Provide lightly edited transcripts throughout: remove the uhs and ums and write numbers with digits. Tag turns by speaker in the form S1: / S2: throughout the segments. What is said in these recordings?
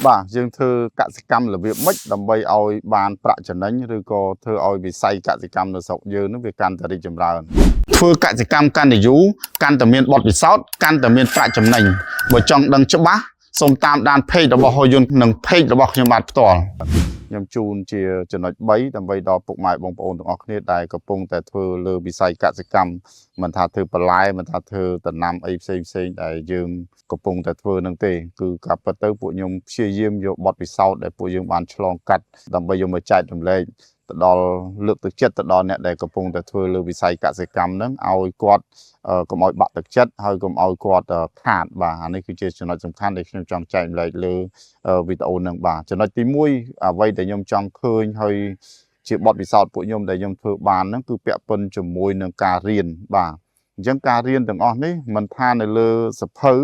S1: បាទយើងធ្វើកសិកម្មរបៀបម៉េចដើម្បីឲ្យបានប្រាក់ចំណេញឬក៏ធ្វើឲ្យវិស័យកសិកម្មនៅស្រុកយើងនឹងវាកាន់តែរីកចម្រើនធ្វើកសិកម្មកាន់តែយូរកាន់តែមានបទពិសោធន៍កាន់តែមានប្រាក់ចំណេញបើចង់ដឹងច្បាស់សូមតាមដានเพจរបស់ហូយយុននិងเพจរបស់ខ្ញុំបាទផ្ទាល់ខ្ញុំជូនជាចំណុច3ដើម្បីដល់ពុកម៉ែបងប្អូនទាំងអស់គ្នាដែលកំពុងតែធ្វើលើវិស័យកសិកម្មមិនថាធ្វើបន្លែមិនថាធ្វើដំណាំអីផ្សេងដែលយើងកំពុងតែធ្វើនឹងទេគឺការពិតទៅពួកខ្ញុំព្យាយាមយកបទពិសោធន៍ដែលពួកយើងបានឆ្លងកាត់ដើម្បីយកមកចែករំលែកទៅដល់លើកទឹកចិត្តទៅដល់អ្នកដែលកំពុងតែធ្វើលើវិស័យកសិកម្មហ្នឹងឲ្យគាត់កុំឲ្យបាក់ទឹកចិត្តហើយកុំឲ្យគាត់ខាតបាទអានេះគឺជាចំណុចសំខាន់ដែលខ្ញុំចង់ចែករំលែកលើវីដេអូហ្នឹងបាទចំណុចទី1អ្វីដែលខ្ញុំចង់ឃើញហើយជាបទពិសោធន៍ពួកខ្ញុំដែលខ្ញុំធ្វើបានហ្នឹងគឺពាក់ព័ន្ធជាមួយនឹងការរៀនបាទអញ្ចឹងការរៀនទាំងអស់នេះមិនថានៅលើសភៅ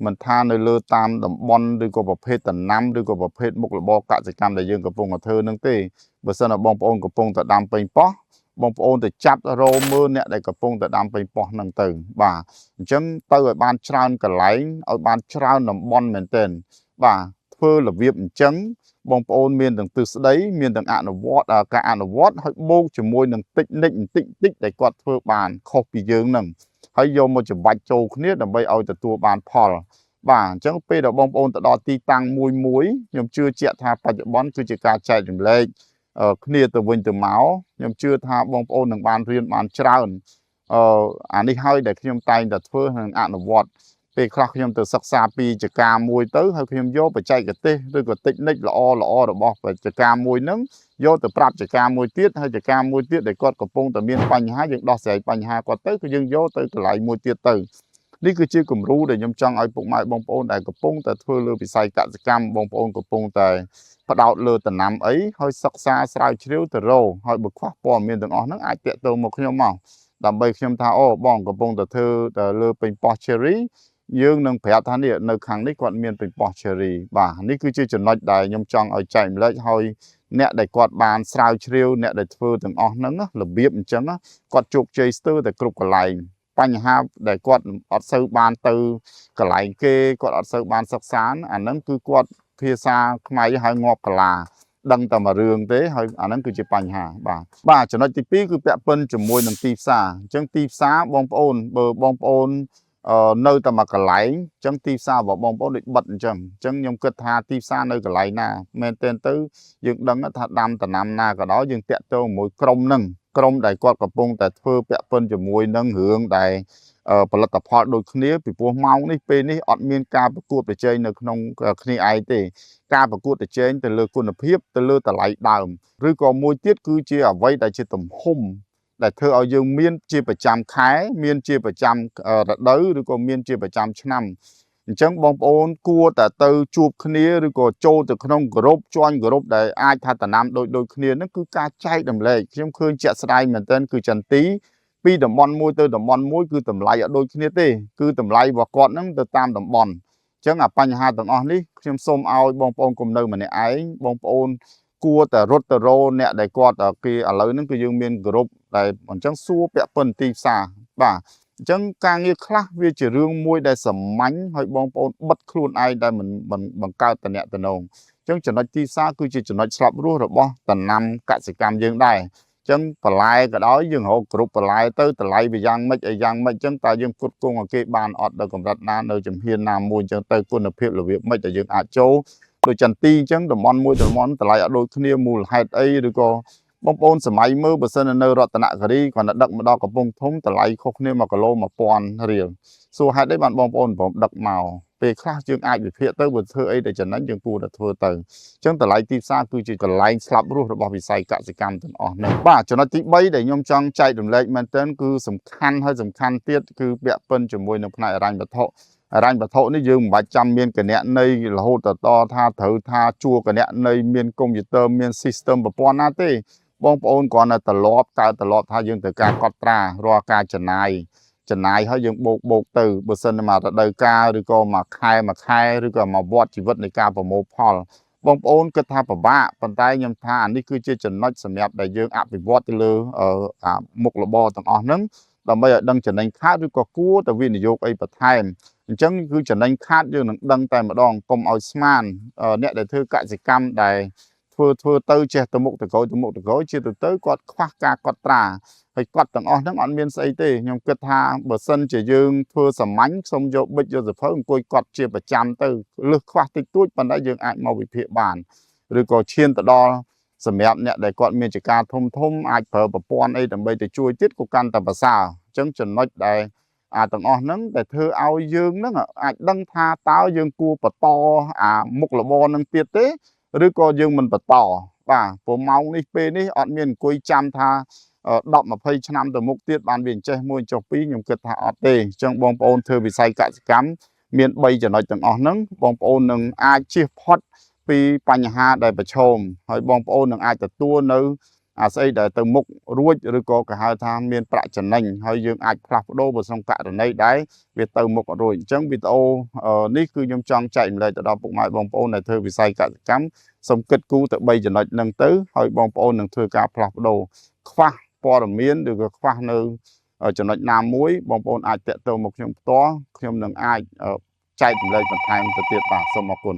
S1: មិនថានៅលើតាមតំបន់ឬក៏ប្រភេទដំណាំឬក៏ប្រភេទមុខរបរកសិកម្មដែលយើងកំពុងតែធ្វើនឹងទេបើសិនជាបងប្អូនកំពុងតែដាំប៉េងប៉ោះបងប្អូនទៅចាប់រោមើលអ្នកដែលកំពុងតែដាំប៉េងប៉ោះហ្នឹងទៅបាទអញ្ចឹងទៅឲ្យបានច្រើនកន្លែងឲ្យបានច្រើនតំបន់មែនទែនបាទធ្វើរបៀបអញ្ចឹងបងប្អូនមានទាំងទិសស្ដីមានទាំងអនុវត្តការអនុវត្តហើយបូកជាមួយនឹងតិចនិចបន្តិចដែលគាត់ធ្វើបានខុសពីយើងហ្នឹងហើយយកមកច្របាច់ចូលគ្នាដើម្បីឲ្យទទួលបានផលបាទអញ្ចឹងពេលដែលបងប្អូនទៅដល់ទីតាំងមួយខ្ញុំជឿជាក់ថាបច្ចុប្បន្នគឺជាការចែករំលែកគ្នាទៅវិញទៅមកខ្ញុំជឿថាបងប្អូននឹងបានរៀនបានច្រើនអានេះហើយដែលខ្ញុំតែងតែធ្វើនិងអនុវត្តពេលខ្លះខ្ញុំទៅសិក្សាពីចការមួយទៅហើយខ្ញុំយកបច្ចេកទេសឬក៏តិចនិចល្អរបស់បច្ចេកមួយហ្នឹងយកទៅប្រាប់ចការមួយទៀតហើយចការមួយទៀតដែលគាត់កំពុងតែមានបញ្ហាយើងដោះស្រាយបញ្ហាគាត់ទៅគឺយើងយកទៅកន្លែងមួយទៀតទៅនេះគឺជាគំរូដែលខ្ញុំចង់ឲ្យពុកម៉ែបងប្អូនដែលកំពុងតែធ្វើលើវិស័យកសិកម្មបងប្អូនកំពុងតែផ្ដោតលើដំណាំអីហើយសិក្សាស្រាវជ្រាវទៅរកហើយបើខ្វះព័ត៌មានទាំងអស់ហ្នឹងអាចតាក់ទងមកខ្ញុំមកដើម្បីខ្ញុំថាអូបងកំពុងតែធ្វើលើប៉េងប៉ោះ cherry យើងនឹងប្រាប់ថានេះនៅខាងនេះគាត់មានប៉េងប៉ោះ cherry បាទនេះគឺជាចំណុចដែលខ្ញុំចង់ឲ្យចែកម្លែកឲ្យអ្នកដែលគាត់បានស្រាវជ្រាវអ្នកដែលធ្វើទាំងអស់ហ្នឹងរបៀបអញ្ចឹងគាត់ជោគជ័យស្ទើរតែគ្រប់កន្លែងបញ្ហាដែលគាត់អត់សូវបានទៅកន្លែងគេគាត់អត់សូវបានសិក្សាអាហ្នឹងគឺគាត់ភាសាខ្មែរហៅងាប់កាឡាដឹងតែមួយរឿងទេហើយអាហ្នឹងគឺជាបញ្ហាបាទចំណុចទី2គឺពាក់ព័ន្ធជាមួយនឹងទីផ្សារអញ្ចឹងទីផ្សារបងប្អូនបើបងប្អូននៅតែមកកន្លែងអញ្ចឹងទីផ្សាររបស់បងប្អូនដូចបិទអញ្ចឹងខ្ញុំគិតថាទីផ្សារនៅកន្លែងណាមែនទែនទៅយើងដឹងថាដាំដំណាំណាក៏ដោយយើងតាក់ទងជាមួយក្រុមហ្នឹងក្រុមដែលគាត់កំពុងតែធ្វើពាក់ព័ន្ធជាមួយនឹងរឿងដែលផលិតផលដូចគ្នាពីព្រោះម៉ោងនេះពេលនេះអត់មានការប្រកួតប្រជែងនៅក្នុងគ្នាឯងទេការប្រកួតប្រជែងទៅលើគុណភាពទៅលើតម្លៃដើមឬក៏មួយទៀតគឺជាអ្វីដែលជាទំហំដែលធ្វើឲ្យយើងមានជាប្រចាំខែមានជាប្រចាំរដូវឬក៏មានជាប្រចាំឆ្នាំអញ្ចឹងបងប្អូនគួរតែទៅជួបគ្នាឬក៏ចូលទៅក្នុងក្រុមជាន់ក្រុមដែលអាចថាតំណាំដូចគ្នាហ្នឹងគឺការចែករំលែកខ្ញុំឃើញជាក់ស្ដែងមែនទែនគឺចន្ទីពីតំបន់មួយទៅតំបន់មួយគឺតម្លៃអត់ដូចគ្នាទេគឺតម្លៃរបស់គាត់ហ្នឹងទៅតាមតំបន់អញ្ចឹងអាបញ្ហាទាំងអស់នេះខ្ញុំសូមឲ្យបងប្អូនកុំនៅម្នាក់ឯងបងប្អូនគួរតែរត់ទៅរកអ្នកដែលគាត់គេឥឡូវហ្នឹងគឺយើងមានក្រុមដែលអញ្ចឹងសួរពាក់ព័ន្ធទីផ្សារបាទអញ្ចឹងការងារខ្លះវាជារឿងមួយដែលសាមញ្ញហើយបងប្អូនបិទខ្លួនឯងដែលមិនបង្កើតតំណែងអញ្ចឹងចំណុចទីផ្សារគឺជាចំណុចស្លាប់រស់របស់ដំណាំកសិកម្មយើងដែរអញ្ចឹងបន្លែក៏ដោយយើងរកគ្រប់បន្លែទៅតម្លៃវាយ៉ាងម៉េចអីយ៉ាងម៉េចអញ្ចឹងតើយើងផ្គត់ផ្គង់ឲ្យគេបានអត់ដល់កម្រិតណានៅជំហានណាមួយអញ្ចឹងទៅគុណភាពរបៀបម៉េចដែលយើងអាចចូលដូចចន្ទីអញ្ចឹងតំបន់មួយតំបន់តម្លៃអត់ដូចគ្នាមូលហេតុអីឬក៏បងប្អូនសម័យមើលបើសិននៅរតនគិរីគាត់ដឹកមកដល់កំពង់ធំតម្លៃខុសគ្នា1គីឡូ1000រៀលសួរហេតុអីបានបងប្អូនព្រមដឹកមកពេលខ្លះយើងអាចវិភាគទៅបើធ្វើអីដែលចំណេញយើងគួរតែធ្វើទៅអញ្ចឹងតម្លៃទីផ្សារគឺជាកន្លែងស្លាប់រស់របស់វិស័យកសិកម្មទាំងអស់នេះបាទចំណុចទី3ដែលខ្ញុំចង់ចែករំលែកមែនទែនគឺសំខាន់ហើយសំខាន់ទៀតគឺពាក់ព័ន្ធជាមួយនឹងផ្នែកហិរញ្ញវត្ថុហិរញ្ញវត្ថុនេះយើងមិនបាច់ចាំមានគណនីរហូតតថាត្រូវថាជួគណនីមានកុំព្យូទ័រមាន system ប្រព័ន្ធណាទេបងប្អូនគ្រាន់តែត្រឡប់ថាយើងត្រូវការកត់ត្រារាល់ការចំណាយហើយយើងបូកទៅបើសិនមករដូវកាលឬក៏មួយខែឬក៏មួយវដ្តជីវិតនៃការប្រមូលផលបងប្អូនគិតថាពិបាកប៉ុន្តែខ្ញុំថាអានេះគឺជាចំណុចសម្រាប់ដែលយើងអភិវឌ្ឍទៅលើមុខរបរទាំងអស់ហ្នឹងដើម្បីឲ្យដឹងចំណេញខាតឬក៏គួរតែវិនិយោគអីបន្ថែម អញ្ចឹងគឺចំណេញខាតយើងនឹងដឹងតែម្ដងកុំឲ្យស្មានអ្នកដែលធ្វើកសិកម្មដែលធ្វើទៅចេះទៅមុខទៅក្រោយជាទៅគាត់ខ្វះការកត់ត្រាហើយគាត់ទាំងអស់ហ្នឹងអត់មានស្អីទេខ្ញុំគិតថាបើសិនជាយើងធ្វើសាមញ្ញសុំយកប៊ិចយកសភៅអង្គុយកត់ជាប្រចាំទៅលើសខ្វះតិចតួចប៉ុន្តែយើងអាចមកវិភាគបានឬក៏ឈានទៅដល់សម្រាប់អ្នកដែលគាត់មានចការធំអាចប្រើប្រព័ន្ធអីដើម្បីទៅជួយទៀតក៏កាន់តែប្រសើរអញ្ចឹងចំណុចដែលទាំងអស់ហ្នឹងដែលធ្វើឲ្យយើងហ្នឹងអាចដឹងថាតើយើងគួរបន្តមុខរបរហ្នឹងទៀតទេឬក៏យើងមិនបន្តបាទព្រោះម៉ោងនេះពេលនេះអត់មានអង្គុយចាំថា10 20ឆ្នាំទៅមុខទៀតបានវាចេះមួយចុះពីរខ្ញុំគិតថាអត់ទេអញ្ចឹងបងប្អូនធ្វើវិស័យកសិកម្មមាន3ចំណុចទាំងអស់ហ្នឹងបងប្អូននឹងអាចជៀសផុតពីបញ្ហាដែលប្រឈមហើយបងប្អូននឹងអាចទទួលនៅស្អីដែលទៅមុខរួចឬក៏គេហៅថាមានប្រាក់ចំណេញហើយយើងអាចផ្លាស់ប្ដូរក្នុងករណីដែលវាទៅមុខរួចអញ្ចឹងវីដេអូនេះគឺខ្ញុំចង់ចែកម្លែកទៅដល់ពុកម៉ែបងប្អូនដែលធ្វើវិស័យកសិកម្មសូមគិតគូរទៅ3ចំណុចហ្នឹងទៅហើយបងប្អូននឹងធ្វើការផ្លាស់ប្ដូរខ្វះព័ត៌មានឬក៏ខ្វះនៅចំណុចណាមួយបងប្អូនអាចតាក់ទងមកខ្ញុំផ្ទាល់ខ្ញុំនឹងអាចចែកចម្លែកបន្ថែមទៅទៀតបាទសូមអរគុណ